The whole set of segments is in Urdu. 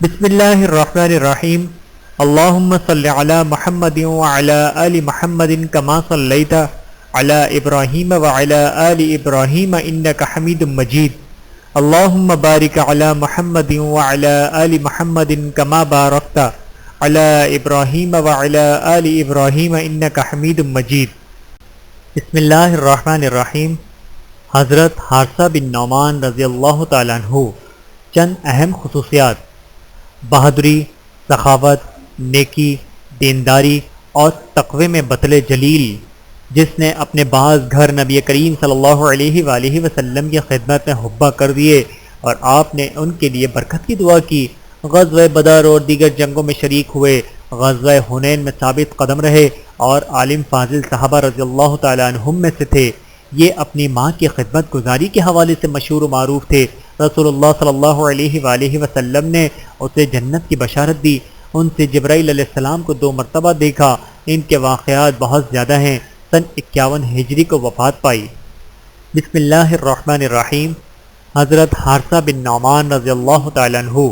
بسم اللہ الرحمن الرحیم اللہم صلی علی محمد وعلی آل محمد کما صلیت علی ابراہیم وعلی آل ابراہیم انک حمید مجید اللہم بارک علی محمد وعلی آل محمد کما بارکت علی ابراہیم وعلی آل ابراہیم انک حمید مجید۔ بسم اللہ الرحمن الرحیم۔ حضرت حارثہ بن نعمان رضی اللہ تعالیٰ عنہ چند اہم خصوصیات: بہادری، سخاوت، نیکی، دینداری اور تقوی میں بطل جلیل، جس نے اپنے بعض گھر نبی کریم صلی اللہ علیہ وآلہ وسلم کی خدمت میں حبہ کر دیے اور آپ نے ان کے لیے برکت کی دعا کی۔ غزوہ بدر اور دیگر جنگوں میں شریک ہوئے، غزوہ حنین میں ثابت قدم رہے اور عالم فاضل صحابہ رضی اللہ تعالیٰ عنہم میں سے تھے۔ یہ اپنی ماں کی خدمت گزاری کے حوالے سے مشہور و معروف تھے۔ رسول اللہ صلی اللہ علیہ وآلہ وسلم نے اسے جنت کی بشارت دی۔ ان سے جبرائیل علیہ السلام کو 2 مرتبہ دیکھا۔ ان کے واقعات بہت زیادہ ہیں۔ سن 51 ہجری کو وفات پائی۔ بسم اللہ الرحمن الرحیم۔ حضرت حارثہ بن نعمان رضی اللہ تعالیٰ عنہ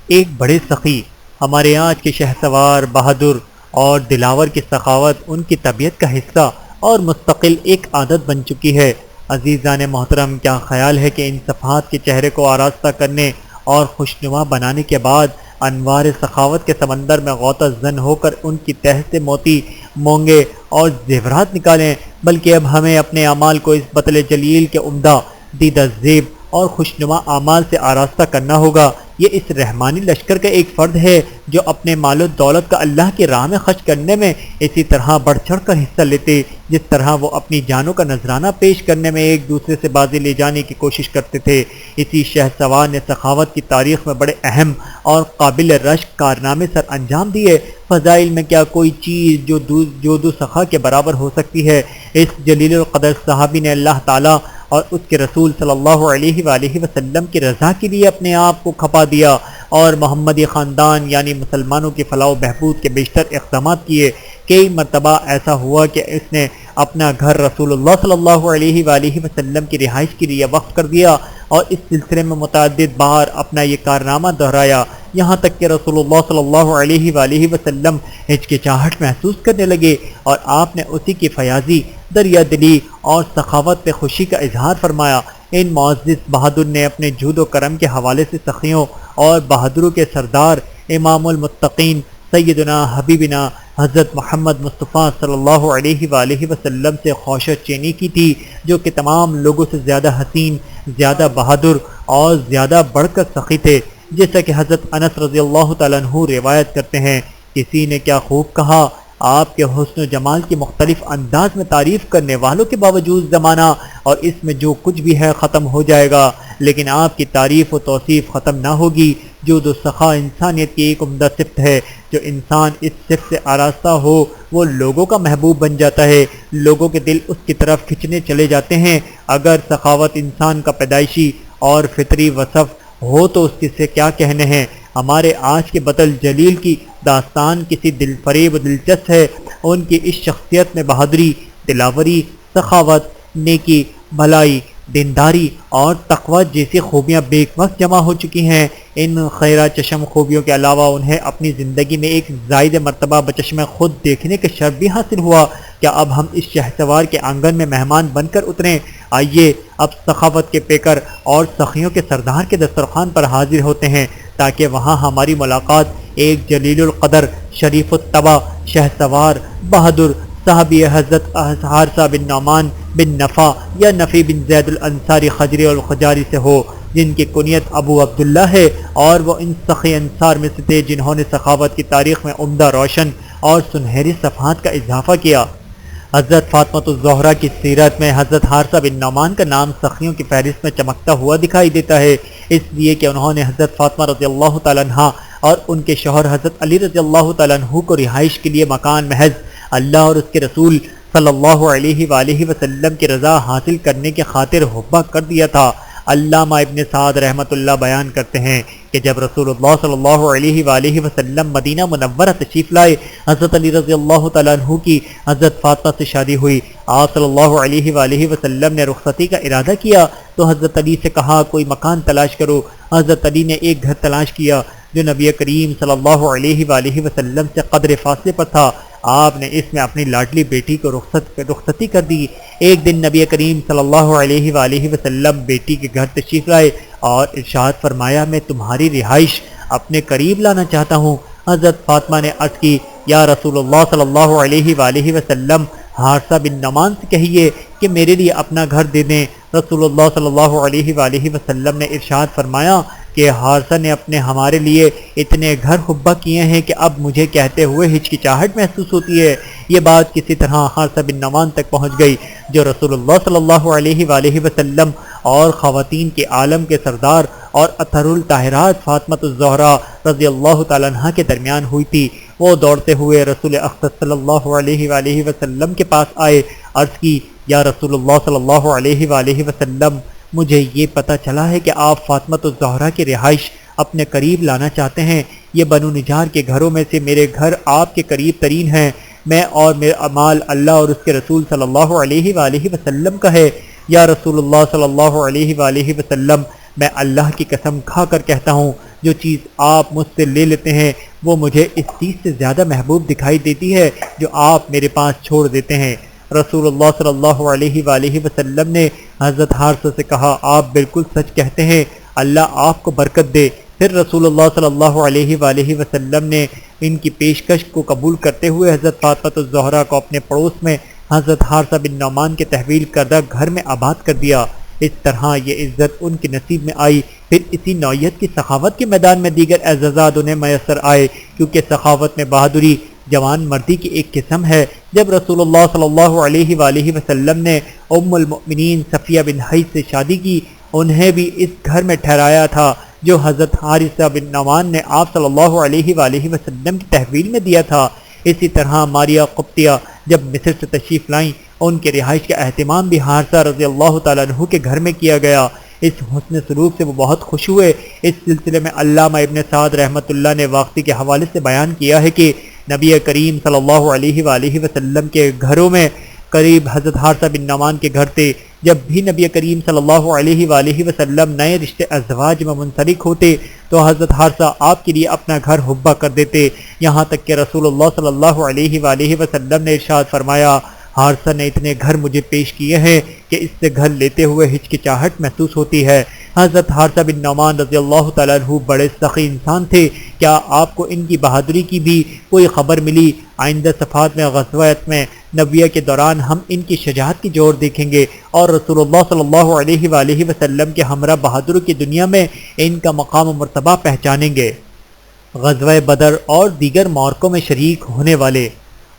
ایک بڑے سخی، ہمارے آج کے شہسوار، بہادر اور دلاور کی سخاوت ان کی طبیعت کا حصہ اور مستقل ایک عادت بن چکی ہے۔ عزیزان محترم، کیا خیال ہے کہ ان صفحات کے چہرے کو آراستہ کرنے اور خوشنما بنانے کے بعد انوار سخاوت کے سمندر میں غوطہ زن ہو کر ان کی تہ سے موتی، مونگے اور زیورات نکالیں، بلکہ اب ہمیں اپنے اعمال کو اس بطل جلیل کے عمدہ، دیدہ زیب اور خوشنما اعمال سے آراستہ کرنا ہوگا۔ یہ اس رحمانی لشکر کا ایک فرد ہے جو اپنے مال و دولت کا اللہ کی راہ میں خرچ کرنے میں اسی طرح بڑھ چڑھ کر حصہ لیتے جس طرح وہ اپنی جانوں کا نذرانہ پیش کرنے میں ایک دوسرے سے بازی لے جانے کی کوشش کرتے تھے۔ اسی شہسوار نے سخاوت کی تاریخ میں بڑے اہم اور قابل رشک کارنامے سر انجام دیے۔ فضائل میں کیا کوئی چیز جو دو سخا کے برابر ہو سکتی ہے؟ اس جلیل القدر صحابی نے اللہ تعالیٰ اور اس کے رسول صلی اللہ علیہ وآلہ وسلم کی رضا کے لیے اپنے آپ کو کھپا دیا اور محمدی خاندان یعنی مسلمانوں کی فلاح و بہبود کے بیشتر اقدامات کیے۔ کئی مرتبہ ایسا ہوا کہ اس نے اپنا گھر رسول اللہ صلی اللہ علیہ وآلہ وسلم کی رہائش کے لیے وقف کر دیا اور اس سلسلے میں متعدد بار اپنا یہ کارنامہ دہرایا، یہاں تک کہ رسول اللہ صلی اللہ علیہ وآلہ وسلم ہچکچاہٹ محسوس کرنے لگے اور آپ نے اسی کی فیاضی، دریا دلی اور سخاوت پہ خوشی کا اظہار فرمایا۔ ان معزز بہادر نے اپنے جود و کرم کے حوالے سے سخیوں اور بہادروں کے سردار امام المتقین سیدنا حبیبنا حضرت محمد مصطفیٰ صلی اللہ علیہ وآلہ وسلم سے خوشہ چینی کی تھی، جو کہ تمام لوگوں سے زیادہ حسین، زیادہ بہادر اور زیادہ بڑھ کر سخی تھے۔ جیسا کہ حضرت انس رضی اللہ تعالیٰ عنہ روایت کرتے ہیں، کسی نے کیا خوب کہا، آپ کے حسن و جمال کی مختلف انداز میں تعریف کرنے والوں کے باوجود زمانہ اور اس میں جو کچھ بھی ہے ختم ہو جائے گا، لیکن آپ کی تعریف و توصیف ختم نہ ہوگی۔ جو دو سخا انسانیت کی ایک عمدہ صفت ہے۔ جو انسان اس صفت سے آراستہ ہو وہ لوگوں کا محبوب بن جاتا ہے، لوگوں کے دل اس کی طرف کھنچنے چلے جاتے ہیں۔ اگر سخاوت انسان کا پیدائشی اور فطری وصف ہو تو اس کے سے کیا کہنے ہیں۔ ہمارے آج کے بطل جلیل کی داستان کسی دل فریب و دلچسپ ہے۔ ان کی اس شخصیت میں بہادری، دلاوری، سخاوت، نیکی، بھلائی، دینداری اور تقوی جیسی خوبیاں بیک وقت جمع ہو چکی ہیں۔ ان خیرہ چشم خوبیوں کے علاوہ انہیں اپنی زندگی میں ایک زائد مرتبہ بچشم خود دیکھنے کا شرف بھی حاصل ہوا۔ کیا اب ہم اس شہسوار کے آنگن میں مہمان بن کر اتریں؟ آئیے اب سخاوت کے پیکر اور سخیوں کے سردار کے دسترخوان پر حاضر ہوتے ہیں تاکہ وہاں ہماری ملاقات ایک جلیل القدر، شریف الطبع، شہسوار، بہادر صحابی حضرت حارثہ بن نعمان بن نفع یا نفی بن زید الانصاری خجری الخجاری سے ہو، جن کی کنیت ابو عبداللہ ہے اور وہ ان سخی انصار میں سے تھے جنہوں نے سخاوت کی تاریخ میں عمدہ، روشن اور سنہری صفحات کا اضافہ کیا۔ حضرت فاطمۃ الزہرا کی سیرت میں حضرت حارثہ بن نعمان کا نام سخیوں کی فہرست میں چمکتا ہوا دکھائی دیتا ہے، اس لیے کہ انہوں نے حضرت فاطمہ رضی اللہ تعالیٰ عنہ اور ان کے شوہر حضرت علی رضی اللہ تعالیٰ عنہ کو رہائش کے لیے مکان محض اللہ اور اس کے رسول صلی اللہ علیہ وآلہ وسلم کی رضا حاصل کرنے کی خاطر حبہ کر دیا تھا۔ علامہ ابن سعد رحمۃ اللہ بیان کرتے ہیں کہ جب رسول اللہ صلی اللہ علیہ وآلہ وسلم مدینہ منورہ تشریف لائے، حضرت علی رضی اللہ تعالیٰ عنہ کی حضرت فاطمہ سے شادی ہوئی۔ آپ صلی اللہ علیہ وآلہ وسلم نے رخصتی کا ارادہ کیا تو حضرت علی سے کہا کوئی مکان تلاش کرو۔ حضرت علی نے ایک گھر تلاش کیا جو نبی کریم صلی اللہ علیہ وآلہ وسلم سے قدر فاصلے پر تھا، آپ نے اس میں اپنی لاڈلی بیٹی کو رخصتی کر دی۔ ایک دن نبی کریم صلی اللہ علیہ وآلہ وسلم بیٹی کے گھر تشریف لائے اور ارشاد فرمایا، میں تمہاری رہائش اپنے قریب لانا چاہتا ہوں۔ حضرت فاطمہ نے عرض کی، یا رسول اللہ صلی اللہ علیہ وآلہ وسلم، حارثہ بن نعمان سے کہیے کہ میرے لیے اپنا گھر دے دیں۔ رسول اللہ صلی اللہ علیہ وآلہ وسلم نے ارشاد فرمایا کہ حارثہ نے ہمارے لیے اتنے گھر حبہ کیے ہیں کہ اب مجھے کہتے ہوئے ہچکچاہٹ محسوس ہوتی ہے۔ یہ بات کسی طرح حارثہ بن نعمان تک پہنچ گئی، جو رسول اللہ صلی اللہ علیہ وآلہ وسلم اور خواتین کے عالم کے سردار اور اطہر الطاہرات فاطمہ الزہرا رضی اللہ تعالیٰ عنہ کے درمیان ہوئی تھی۔ وہ دوڑتے ہوئے رسول اقدس صلی اللہ علیہ وآلہ وسلم کے پاس آئے، عرض کی، یا رسول اللہ صلی اللہ علیہ وآلہ وسلم، مجھے یہ پتہ چلا ہے کہ آپ فاطمہ الزہرا کی رہائش اپنے قریب لانا چاہتے ہیں۔ یہ بنو نجار کے گھروں میں سے میرے گھر آپ کے قریب ترین ہیں۔ میں اور میرا مال اللہ اور اس کے رسول صلی اللہ علیہ وآلہ وسلم کا ہے۔ یا رسول اللہ صلی اللہ علیہ وآلہ وسلم، میں اللہ کی قسم کھا کر کہتا ہوں، جو چیز آپ مجھ سے لے لیتے ہیں وہ مجھے اس چیز سے زیادہ محبوب دکھائی دیتی ہے جو آپ میرے پاس چھوڑ دیتے ہیں۔ رسول اللہ صلی اللہ علیہ وآلہ وسلم نے حضرت حارثہ سے کہا، آپ بالکل سچ کہتے ہیں، اللہ آپ کو برکت دے۔ پھر رسول اللہ صلی اللہ علیہ وآلہ وسلم نے ان کی پیشکش کو قبول کرتے ہوئے حضرت فاطمہ الزہرا کو اپنے پڑوس میں حضرت حارثہ بن نعمان کے تحویل کردہ گھر میں آباد کر دیا۔ اس طرح یہ عزت ان کے نصیب میں آئی۔ پھر اسی نوعیت کی سخاوت کے میدان میں دیگر اعزازات انہیں میسر آئے، کیونکہ سخاوت میں بہادری جوان مردی کی ایک قسم ہے۔ جب رسول اللہ صلی اللہ علیہ وآلہ وسلم نے ام المؤمنین صفیہ بن حیث سے شادی کی، انہیں بھی اس گھر میں ٹھہرایا تھا جو حضرت حارثہ بن نعمان نے آپ صلی اللہ علیہ وآلہ وسلم کی تحویل میں دیا تھا۔ اسی طرح ماریہ قبطیہ جب مصر سے تشریف لائیں، ان کے رہائش کا اہتمام بھی حارثہ رضی اللہ تعالیٰ عنہ کے گھر میں کیا گیا۔ اس حسن سلوک سے وہ بہت خوش ہوئے۔ اس سلسلے میں علامہ ابن سعد رحمۃ اللہ نے واقعی کے حوالے سے بیان کیا ہے کہ نبی کریم صلی اللہ علیہ وآلہ وسلم کے گھروں میں قریب حضرت حارثہ بن نعمان کے گھر تھے۔ جب بھی نبی کریم صلی اللہ علیہ وآلہ وسلم نئے رشتے ازواج میں منسلک ہوتے تو حضرت حارثہ آپ کے لیے اپنا گھر حبہ کر دیتے، یہاں تک کہ رسول اللہ صلی اللہ علیہ وآلہ وسلم نے ارشاد فرمایا، حارثہ نے اتنے گھر مجھے پیش کیے ہیں کہ اس سے گھر لیتے ہوئے ہچکچاہٹ محسوس ہوتی ہے۔ حضرت حارثہ بن نعمان رضی اللہ تعالیٰ عنہ بڑے سخی انسان تھے۔ کیا آپ کو ان کی بہادری کی بھی کوئی خبر ملی؟ آئندہ صفحات میں غزوہ میں نبویہ کے دوران ہم ان کی شجاعت کی جوڑ دیکھیں گے اور رسول اللہ صلی اللہ علیہ وآلہ وسلم کے ہمراہ بہادروں کی دنیا میں ان کا مقام و مرتبہ پہچانیں گے۔ غزوہ بدر اور دیگر معرکوں میں شریک ہونے والے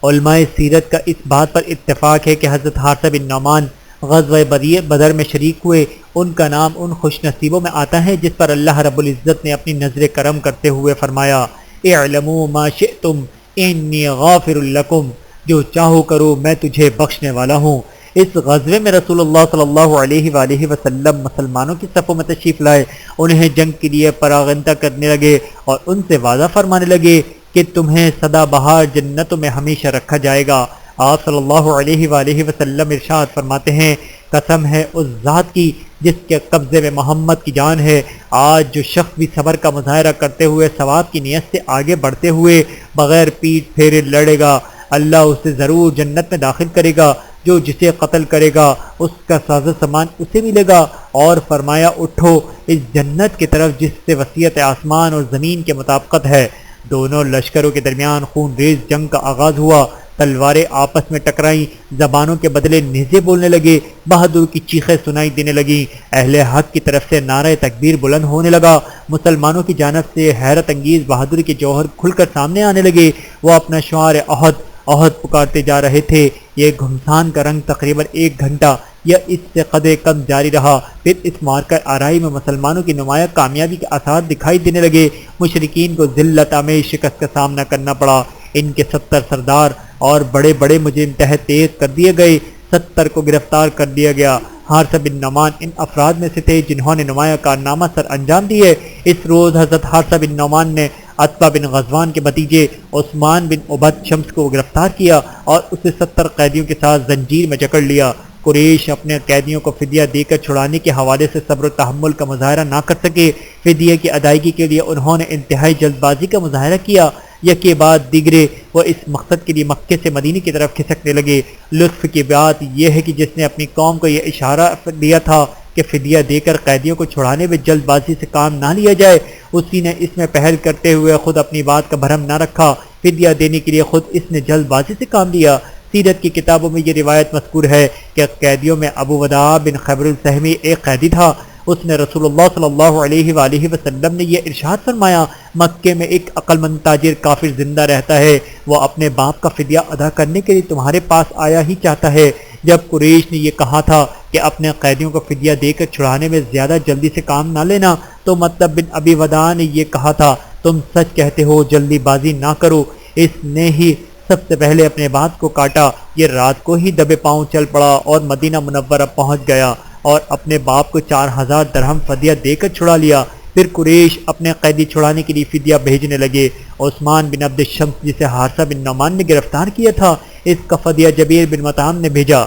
علماء سیرت کا اس بات پر اتفاق ہے کہ حضرت حارثہ بن نعمان غزوہ بدر میں شریک ہوئے۔ ان کا نام ان خوش نصیبوں میں آتا ہے جس پر اللہ رب العزت نے اپنی نظر کرم کرتے ہوئے فرمایا، اعلموا ما شئتم انی غافر لکم، جو چاہو کرو میں تجھے بخشنے والا ہوں۔ اس غزوے میں رسول اللہ صلی اللہ علیہ وآلہ وسلم مسلمانوں کی صفوں میں تشریف لائے، انہیں جنگ کے لیے پراغندہ کرنے لگے اور ان سے وعدہ فرمانے لگے کہ تمہیں سدا بہار جنتوں میں ہمیشہ رکھا جائے گا۔ آپ صلی اللہ علیہ وآلہ وسلم ارشاد فرماتے ہیں، قسم ہے اس ذات کی جس کے قبضے میں محمد کی جان ہے، آج جو شخص بھی صبر کا مظاہرہ کرتے ہوئے ثواب کی نیت سے آگے بڑھتے ہوئے بغیر پیٹ پھیرے لڑے گا، اللہ اسے ضرور جنت میں داخل کرے گا۔ جو جسے قتل کرے گا اس کا ساز سامان اسے ملے گا، اور فرمایا، اٹھو اس جنت کی طرف جس سے وسعت آسمان اور زمین کے مطابقت ہے۔ دونوں لشکروں کے درمیان خون ریز جنگ کا آغاز ہوا، تلواریں آپس میں ٹکرائیں، زبانوں کے بدلے نیزے بولنے لگے، بہادر کی چیخیں سنائی دینے لگیں، اہل حق کی طرف سے نعرہ تکبیر بلند ہونے لگا، مسلمانوں کی جانب سے حیرت انگیز بہادری کے جوہر کھل کر سامنے آنے لگے۔ وہ اپنا شعار احد احد پکارتے جا رہے تھے۔ یہ گھمسان کا رنگ تقریباً 1 گھنٹہ یا اس سے قدرے کم جاری رہا۔ پھر اس معرکہ آرائی میں مسلمانوں کی نمایاں کامیابی کے آثار دکھائی دینے لگے۔ مشرکین کو ذلت آمیز شکست کا سامنا کرنا پڑا۔ ان کے 70 سردار اور بڑے بڑے مجرم تحت تیز کر دیے گئے، 70 کو گرفتار کر لیا گیا۔ حارثہ بن نعمان ان افراد میں سے تھے جنہوں نے نمایاں کارنامہ سر انجام دیے۔ اس روز حضرت حارثہ بن نعمان نے عتبہ بن غزوان کے بھتیجے عثمان بن عبد شمس کو گرفتار کیا اور اسے 70 قیدیوں کے ساتھ زنجیر میں جکڑ لیا۔ قریش اپنے قیدیوں کو فدیہ دے کر چھڑانے کے حوالے سے صبر و تحمل کا مظاہرہ نہ کر سکے۔ فدیہ کی ادائیگی کے لیے انہوں نے انتہائی جلد بازی کا مظاہرہ کیا۔ یکے بعد دیگرے وہ اس مقصد کے لیے مکے سے مدینے کی طرف کھسکنے لگے۔ لطف کی بات یہ ہے کہ جس نے اپنی قوم کو یہ اشارہ دیا تھا کہ فدیہ دے کر قیدیوں کو چھڑانے میں جلد بازی سے کام نہ لیا جائے، اسی نے اس میں پہل کرتے ہوئے خود اپنی بات کا بھرم نہ رکھا۔ فدیہ دینے کے لیے خود اس نے جلد بازی سے کام لیا۔ سیرت کی کتابوں میں یہ روایت مذکور ہے کہ قیدیوں میں ابو وداع بن خبر السہمی ایک قیدی تھا۔ اس نے رسول اللہ صلی اللہ علیہ وآلہ وسلم نے یہ ارشاد فرمایا، مکے میں ایک عقل مند تاجر کافر زندہ رہتا ہے، وہ اپنے باپ کا فدیہ ادا کرنے کے لیے تمہارے پاس آیا ہی چاہتا ہے۔ جب قریش نے یہ کہا تھا کہ اپنے قیدیوں کو فدیہ دے کر چھڑانے میں زیادہ جلدی سے کام نہ لینا، تو مطلب بن ابی وداع نے یہ کہا تھا، تم سچ کہتے ہو، جلدی بازی نہ کرو۔ اس نے ہی سب سے پہلے اپنے بات کو کاٹا۔ یہ رات کو ہی دبے پاؤں چل پڑا اور مدینہ منورہ پہنچ گیا اور اپنے باپ کو 4000 درہم فدیہ دے کر چھڑا لیا۔ پھر قریش اپنے قیدی چھڑانے کے لیے فدیہ بھیجنے لگے۔ عثمان بن عبد الشمس جسے حارثہ بن نعمان نے گرفتار کیا تھا، اس کا فدیہ جبیر بن مطعم نے بھیجا۔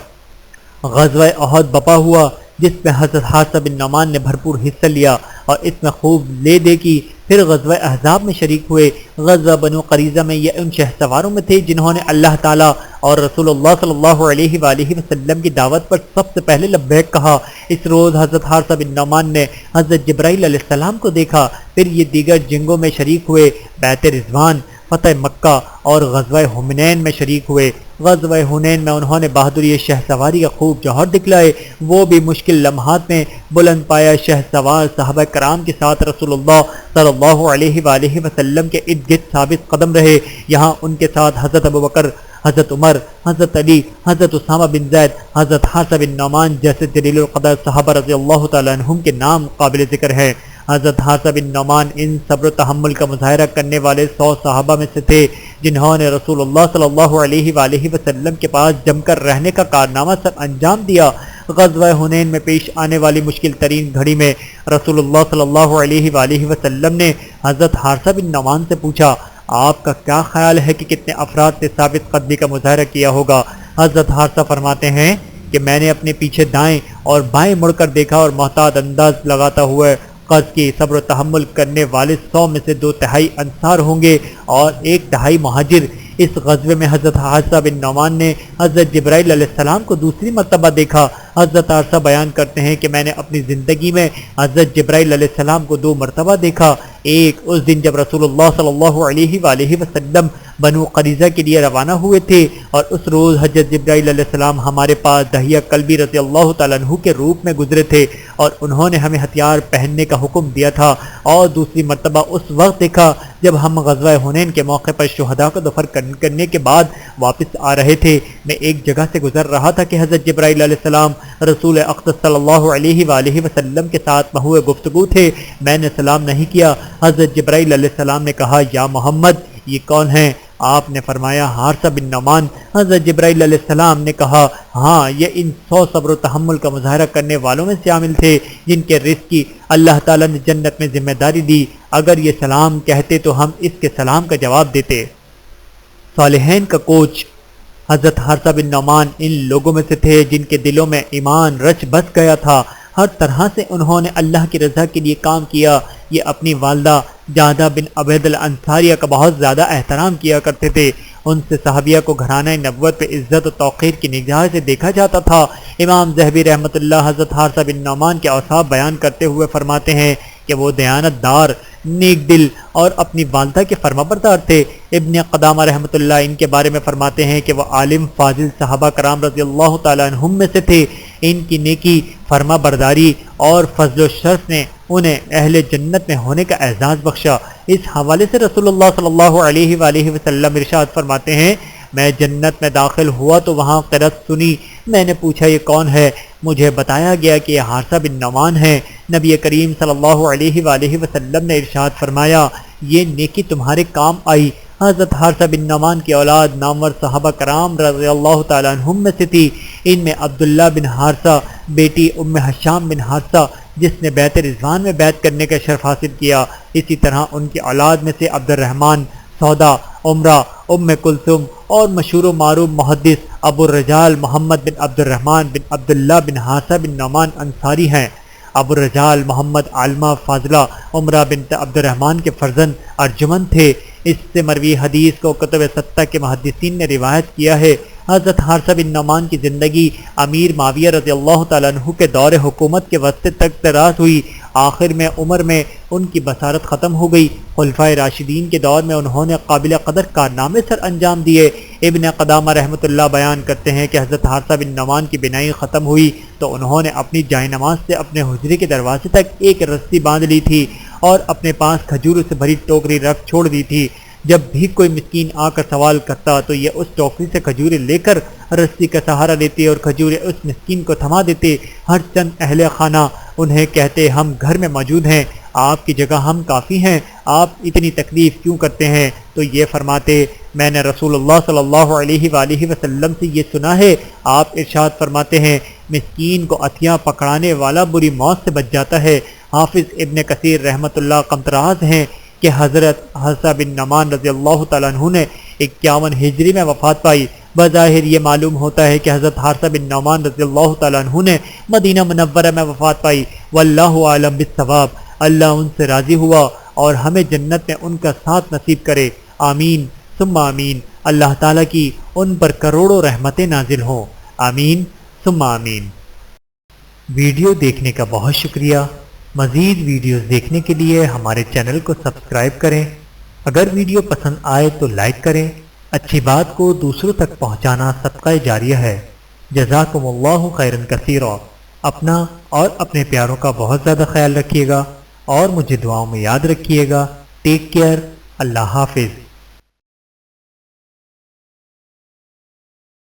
غزوہ احد بپا ہوا جس میں حضرت حارثہ بن نعمان نے بھرپور حصہ لیا اور اس میں خوب لے دے کی۔ پھر غزوہ احزاب میں شریک ہوئے۔ غزوہ بنو قریظہ میں یہ ان شہ سواروں میں تھے جنہوں نے اللہ تعالیٰ اور رسول اللہ صلی اللہ علیہ وآلہ وسلم کی دعوت پر سب سے پہلے لبیک کہا۔ اس روز حضرت حارثہ بن نعمان نے حضرت جبرائیل علیہ السلام کو دیکھا۔ پھر یہ دیگر جنگوں میں شریک ہوئے، بیعت رضوان، فتح مکہ اور غزوہ حنین میں شریک ہوئے۔ غزوہ حنین میں انہوں نے بہادری شہ سواری کا خوب جوہر دکھلائے، وہ بھی مشکل لمحات میں بلند پایا شہ سوار صحابہ کرام کے ساتھ رسول اللہ صلی اللہ علیہ وآلہ وسلم کے ارد گرد ثابت قدم رہے۔ یہاں ان کے ساتھ حضرت ابوبکر، حضرت عمر، حضرت علی، حضرت اسامہ بن زید، حضرت حارثہ بن نعمان جیسے جلیل القدر صحابہ رضی اللہ تعالیٰ عنہم کے نام قابل ذکر ہیں۔ حضرت حارثہ بن نعمان ان صبر و تحمل کا مظاہرہ کرنے والے 100 صحابہ میں سے تھے جنہوں نے رسول اللہ صلی اللہ علیہ وآلہ وسلم کے پاس جم کر رہنے کا کارنامہ سر انجام دیا۔ غزوہ حنین میں پیش آنے والی مشکل ترین گھڑی میں رسول اللہ صلی اللہ علیہ وآلہ وسلم نے حضرت حارثہ بن نعمان سے پوچھا، آپ کا کیا خیال ہے کہ کتنے افراد نے ثابت قدمی کا مظاہرہ کیا ہوگا؟ حضرت حارثہ فرماتے ہیں کہ میں نے اپنے پیچھے دائیں اور بائیں مڑ کر دیکھا اور محتاط انداز لگاتا ہوا قص کی صبر و تحمل کرنے والے 100 میں سے 2/3 انصار ہوں گے اور 1/2 مہاجر۔ اس غزوے میں حضرت حارثہ بن نعمان نے حضرت جبرائیل علیہ السلام کو دوسری مرتبہ دیکھا۔ حضرت حارثہ بیان کرتے ہیں کہ میں نے اپنی زندگی میں حضرت جبرائیل علیہ السلام کو 2 مرتبہ دیکھا۔ ایک اس دن جب رسول اللہ صلی اللہ علیہ وآلہ وسلم بنو قریظہ کے لیے روانہ ہوئے تھے اور اس روز حضرت جبرائیل علیہ السلام ہمارے پاس دہیہ کلبی رضی اللہ تعالیٰ عنہ کے روپ میں گزرے تھے اور انہوں نے ہمیں ہتھیار پہننے کا حکم دیا تھا۔ اور دوسری مرتبہ اس وقت دیکھا جب ہم غزوہ حنین کے موقع پر شہداء کو دفن کرنے کے بعد واپس آ رہے تھے۔ میں ایک جگہ سے گزر رہا تھا کہ حضرت جبرائیل علیہ السلام رسول اقدس صلی اللہ علیہ وآلہ وسلم کے ساتھ محو گفتگو تھے۔ میں نے سلام نہیں کیا۔ حضرت جبرائیل علیہ السلام نے کہا، یا محمد، یہ کون ہیں؟ آپ نے فرمایا، حارثہ بن نعمان۔ حضرت جبرائیل علیہ السلام نے کہا، ہاں، یہ ان 100 صبر و تحمل کا مظاہرہ کرنے والوں میں شامل تھے جن کے رزق کی اللہ تعالیٰ نے جنت میں ذمہ داری دی۔ اگر یہ سلام کہتے تو ہم اس کے سلام کا جواب دیتے۔ صالحین کا کوچ حضرت حارثہ بن نعمان ان لوگوں میں سے تھے جن کے دلوں میں ایمان رچ بس گیا تھا۔ ہر طرح سے انہوں نے اللہ کی رضا کے لیے کام کیا۔ یہ اپنی والدہ جعدہ بن عبید الانصاریہ کا بہت زیادہ احترام کیا کرتے تھے۔ ان سے صحابیہ کو گھرانہ نبوت پہ عزت و توقیر کی نگاہ سے دیکھا جاتا تھا۔ امام ذہبی رحمۃ اللہ حضرت حارثہ بن نعمان کے اوصاف بیان کرتے ہوئے فرماتے ہیں کہ وہ دیانت دار، نیک دل اور اپنی والدہ کے فرمانبردار تھے۔ ابن قدامہ رحمۃ اللہ ان کے بارے میں فرماتے ہیں کہ وہ عالم فاضل صحابہ کرام رضی اللہ تعالیٰ عنہم میں سے تھے۔ ان کی نیکی، فرما برداری اور فضل و شرف نے انہیں اہل جنت میں ہونے کا اعزاز بخشا۔ اس حوالے سے رسول اللہ صلی اللہ علیہ وآلہ وسلم ارشاد فرماتے ہیں، میں جنت میں داخل ہوا تو وہاں قرأت سنی۔ میں نے پوچھا، یہ کون ہے؟ مجھے بتایا گیا کہ یہ حارثہ بن نعمان ہے۔ نبی کریم صلی اللہ علیہ وآلہ وسلم نے ارشاد فرمایا، یہ نیکی تمہارے کام آئی۔ حضرت حارثہ بن نعمان کی اولاد نامور صحابہ کرام رضی اللہ تعالیٰ عنہم میں سے تھی۔ ان میں عبداللہ بن حارثہ، بیٹی ام حشام بن حارثہ جس نے بیعت رضوان میں بیعت کرنے کا شرف حاصل کیا۔ اسی طرح ان کی اولاد میں سے عبد الرحمن، سودا، عمرہ، ام کلثوم اور مشہور و معروف محدث ابو الرجال محمد بن عبد الرحمن بن عبداللہ بن حاسہ بن نعمان انصاری ہیں۔ ابو الرجال محمد علمہ فاضلہ عمرہ بنت عبد الرحمن کے فرزند ارجمن تھے۔ اس سے مروی حدیث کو کتب ستہ کے محدثین نے روایت کیا ہے۔ حضرت حارثہ بن نعمان کی زندگی امیر معاویہ رضی اللہ تعالیٰ عنہ کے دور حکومت کے وسط تک دراز ہوئی۔ آخر میں عمر میں ان کی بصارت ختم ہو گئی۔ خلفائے راشدین کے دور میں انہوں نے قابل قدر کارنامے سر انجام دیے۔ ابن قدامہ رحمۃ اللہ بیان کرتے ہیں کہ حضرت حارثہ بن نعمان کی بینائی ختم ہوئی تو انہوں نے اپنی جائے نماز سے اپنے حجرے کے دروازے تک ایک رسی باندھ لی تھی اور اپنے پاس کھجوروں سے بھری ٹوکری رکھ چھوڑ دی تھی۔ جب بھی کوئی مسکین آ کر سوال کرتا تو یہ اس ٹوکری سے کھجوریں لے کر رسی کا سہارا لیتے اور کھجوریں اس مسکین کو تھما دیتے۔ ہر چند اہل خانہ انہیں کہتے ہم گھر میں موجود ہیں، آپ کی جگہ ہم کافی ہیں، آپ اتنی تکلیف کیوں کرتے ہیں؟ تو یہ فرماتے میں نے رسول اللہ صلی اللہ علیہ وآلہ وسلم سے یہ سنا ہے، آپ ارشاد فرماتے ہیں مسکین کو عطیہ پکڑانے والا بری موت سے بچ جاتا ہے۔ حافظ ابن کثیر رحمۃ اللہ قمطراز ہیں کہ حضرت حارثہ بن نعمان رضی اللہ تعالیٰ عنہ نے 51 ہجری میں وفات پائی۔ بظاہر یہ معلوم ہوتا ہے کہ حضرت حارثہ بن نعمان رضی اللہ تعالیٰ عنہ نے مدینہ منورہ میں وفات پائی۔ واللہ عالم بالصواب۔ اللہ ان سے راضی ہوا اور ہمیں جنت میں ان کا ساتھ نصیب کرے، آمین ثم آمین۔ اللہ تعالیٰ کی ان پر کروڑوں رحمتیں نازل ہوں، آمین ثم آمین۔ ویڈیو دیکھنے کا بہت شکریہ۔ مزید ویڈیوز دیکھنے کے لیے ہمارے چینل کو سبسکرائب کریں۔ اگر ویڈیو پسند آئے تو لائک کریں۔ اچھی بات کو دوسروں تک پہنچانا صدقہ جاریہ ہے۔ جزاکم اللہ خیرا کثیرا۔ اپنا اور اپنے پیاروں کا بہت زیادہ خیال رکھیے گا اور مجھے دعاؤں میں یاد رکھیے گا۔ Take care. اللہ حافظ۔